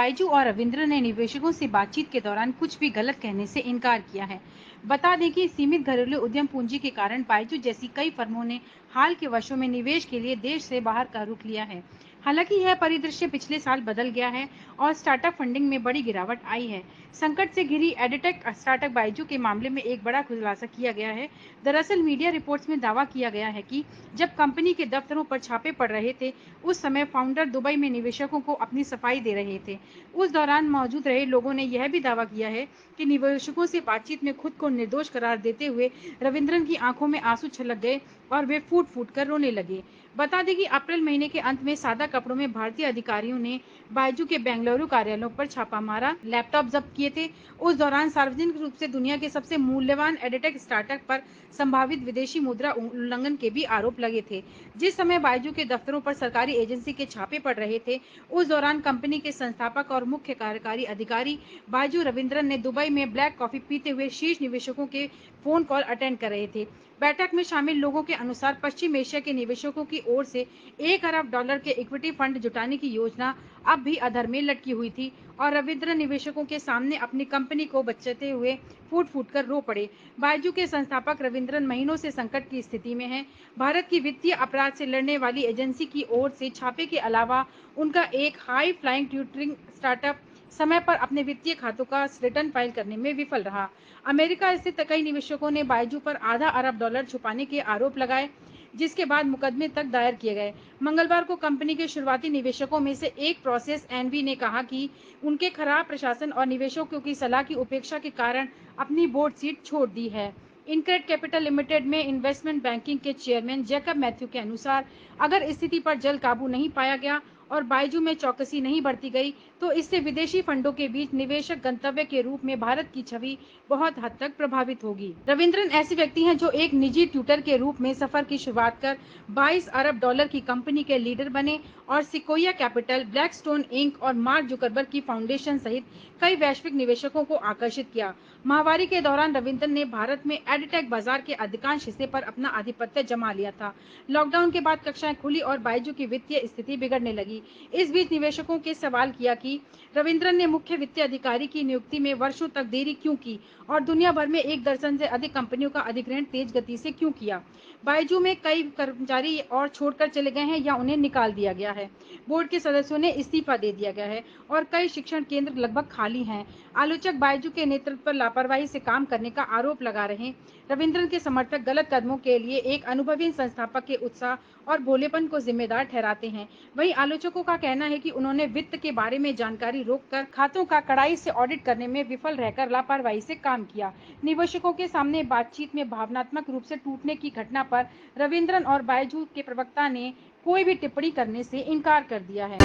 बायजू और रविंद्र ने निवेशकों से बातचीत के दौरान कुछ भी गलत कहने से इनकार किया है। बता दें कि सीमित घरेलू उद्यम पूंजी के कारण बायजू जैसी कई फर्मों ने हाल के वर्षों में निवेश के लिए देश से बाहर का रुख लिया है। हालांकि यह परिदृश्य पिछले साल बदल गया है और स्टार्टअप फंडिंग में बड़ी गिरावट आई है। संकट से घिरी एडटेक स्टार्टअप बायजू के मामले में एक बड़ा खुलासा किया गया है। दरअसल मीडिया रिपोर्ट्स में दावा किया गया है कि जब कंपनी के दफ्तरों पर छापे पड़ रहे थे, उस समय फाउंडर दुबई में निवेशकों को अपनी सफाई दे रहे थे। उस दौरान मौजूद रहे लोगों ने यह भी दावा किया है कि निवेशकों से बातचीत में खुद को निर्दोष करार देते हुए रविंद्रन की आंखों में आंसू छलक गए और वे फूट फूट कर रोने लगे। बता दें कि अप्रैल महीने के अंत में सादा कपड़ों में भारतीय अधिकारियों ने बायजू के बेंगलुरु कार्यालयों पर छापा मारा, लैपटॉप जब्त किए थे। उस दौरान सार्वजनिक रूप से दुनिया के सबसे मूल्यवान एडटेक स्टार्टअप पर संभावित विदेशी मुद्रा उल्लंघन के भी आरोप लगे थे। जिस समय बायजू के दफ्तरों पर सरकारी एजेंसी के छापे पड़ रहे थे, उस दौरान कंपनी के संस्थापक और मुख्य कार्यकारी अधिकारी बायजू रविंद्रन ने दुबई में ब्लैक कॉफी पीते हुए शीर्ष निवेशकों के फोन कॉल अटेंड कर रहे थे। बैठक में शामिल लोगों के अनुसार पश्चिम एशिया के निवेशकों की ओर से $1 अरब के इक्विटी फंड जुटाने की योजना अब भी अधर में लटकी हुई थी और रविंद्र निवेशकों के सामने अपनी कंपनी को बचाते हुए फूट फूट कर रो पड़े। बायजू के संस्थापक रविंद्रन महीनों से संकट की स्थिति में हैं। भारत की वित्तीय अपराध से लड़ने वाली एजेंसी की ओर से छापे के अलावा उनका एक हाई फ्लाइंग ट्यूटरिंग स्टार्टअप समय पर अपने वित्तीय खातों का रिटर्न फाइल करने में विफल रहा। अमेरिका स्थित कई निवेशकों ने बायजू पर $0.5 अरब छुपाने के आरोप लगाए, जिसके बाद मुकदमे तक दायर किए गए। मंगलवार को कंपनी के शुरुआती निवेशकों में से एक प्रोसेस एनवी ने कहा कि उनके खराब प्रशासन और निवेशकों की सलाह की उपेक्षा के कारण अपनी बोर्ड सीट छोड़ दी है। इनक्रेड कैपिटल लिमिटेड में इन्वेस्टमेंट बैंकिंग के चेयरमैन जैकब मैथ्यू के अनुसार अगर स्थिति पर जल्द काबू नहीं पाया गया और बायजू में चौकसी नहीं बरती गई, तो इससे विदेशी फंडों के बीच निवेशक गंतव्य के रूप में भारत की छवि बहुत हद तक प्रभावित होगी। रविंद्रन ऐसे व्यक्ति हैं जो एक निजी ट्यूटर के रूप में सफर की शुरुआत कर $22 अरब की कंपनी के लीडर बने और सिकोया कैपिटल, ब्लैकस्टोन इंक और मार्क जुकरबर्ग की फाउंडेशन सहित कई वैश्विक निवेशकों को आकर्षित किया। महामारी के दौरान रविंद्रन ने भारत में एडटेक बाजार के अधिकांश हिस्से पर अपना आधिपत्य जमा लिया था। लॉकडाउन के बाद कक्षाएं खुली और बायजू की वित्तीय स्थिति बिगड़ने लगी। इस बीच निवेशकों के सवाल किया कि रविंद्रन ने मुख्य वित्तीय अधिकारी की नियुक्ति में वर्षों तक देरी क्यों की और दुनिया भर में 1 दर्जन से अधिक कंपनियों का अधिग्रहण तेज गति से क्यों किया। बायजू में कई कर्मचारी और छोड़कर चले गए हैं या उन्हें निकाल दिया गया है। बोर्ड के सदस्यों ने इस्तीफा दे दिया गया है और कई शिक्षण केंद्र लगभग खाली हैं। आलोचक बायजू के नेतृत्व पर लापरवाही से काम करने का आरोप लगा रहे हैं। रविंद्रन के समर्थक गलत कदमों के लिए एक अनुभवी संस्थापक के उत्साह और भोलेपन को जिम्मेदार ठहराते हैं। वहीं आलोचकों का कहना है कि उन्होंने वित्त के बारे में जानकारी रोककर खातों का कड़ाई से ऑडिट करने में विफल रहकर लापरवाही से काम किया। निवेशकों के सामने बातचीत में भावनात्मक रूप से टूटने की घटना पर रविंद्रन और बायजू के प्रवक्ता ने कोई भी टिप्पणी करने से इनकार कर दिया है।